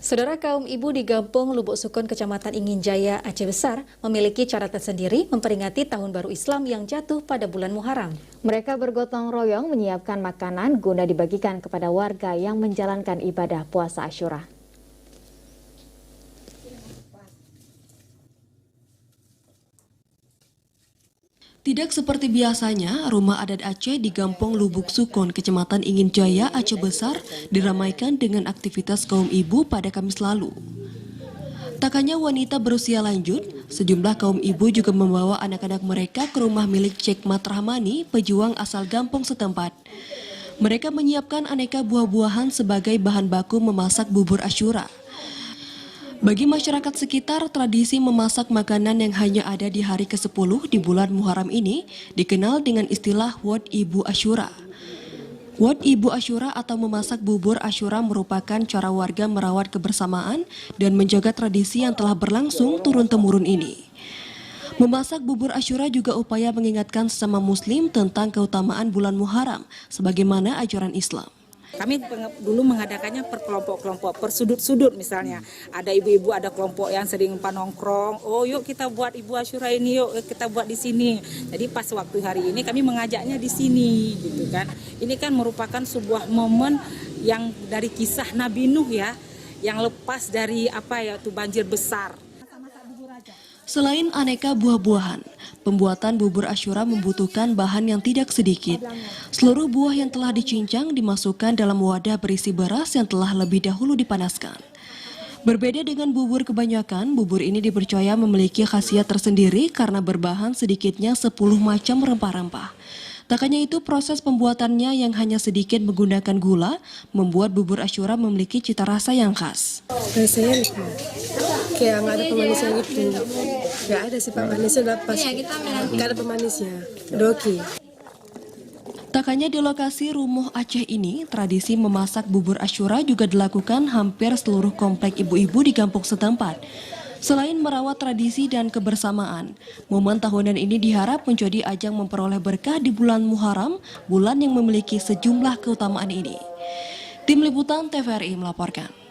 Saudara, kaum ibu di Gampong Lubuk Sukun, Kecamatan Ingin Jaya, Aceh Besar memiliki cara tersendiri memperingati Tahun Baru Islam yang jatuh pada bulan Muharram. Mereka bergotong royong menyiapkan makanan guna dibagikan kepada warga yang menjalankan ibadah puasa Asyura. Tidak seperti biasanya, rumah adat Aceh di Gampong Lubuk Sukun, Kecamatan Ingin Jaya, Aceh Besar, diramaikan dengan aktivitas kaum ibu pada Kamis lalu. Tak hanya wanita berusia lanjut, sejumlah kaum ibu juga membawa anak-anak mereka ke rumah milik Cek Mat Rahmani, pejuang asal Gampong setempat. Mereka menyiapkan aneka buah-buahan sebagai bahan baku memasak bubur Asyura. Bagi masyarakat sekitar, tradisi memasak makanan yang hanya ada di hari ke-10 di bulan Muharram ini dikenal dengan istilah Wad Ibu Asyura. Wad Ibu Asyura atau memasak bubur Asyura merupakan cara warga merawat kebersamaan dan menjaga tradisi yang telah berlangsung turun-temurun ini. Memasak bubur Asyura juga upaya mengingatkan sesama muslim tentang keutamaan bulan Muharram sebagaimana ajaran Islam. Kami dulu mengadakannya per kelompok-kelompok, per sudut-sudut misalnya. Ada ibu-ibu, ada kelompok yang sering nongkrong. Oh, yuk kita buat Ibu Asyura ini, yuk kita buat di sini. Jadi pas waktu hari ini kami mengajaknya di sini, gitu kan. Ini kan merupakan sebuah momen yang dari kisah Nabi Nuh ya, yang lepas dari banjir besar. Selain aneka buah-buahan, pembuatan bubur Asyura membutuhkan bahan yang tidak sedikit. Seluruh buah yang telah dicincang dimasukkan dalam wadah berisi beras yang telah lebih dahulu dipanaskan. Berbeda dengan bubur kebanyakan, bubur ini dipercaya memiliki khasiat tersendiri karena berbahan sedikitnya 10 macam rempah-rempah. Tak hanya itu, proses pembuatannya yang hanya sedikit menggunakan gula membuat bubur Asyura memiliki cita rasa yang khas. Rasanya kayak nggak ada pemanisnya gitu. Nggak ada sih pemanisnya, pas nggak ada pemanisnya. Doki. Tak hanya di lokasi Rumuh Aceh ini, tradisi memasak bubur Asyura juga dilakukan hampir seluruh komplek ibu-ibu di kampung setempat. Selain merawat tradisi dan kebersamaan, momen tahunan ini diharap menjadi ajang memperoleh berkah di bulan Muharram, bulan yang memiliki sejumlah keutamaan ini. Tim Liputan TVRI melaporkan.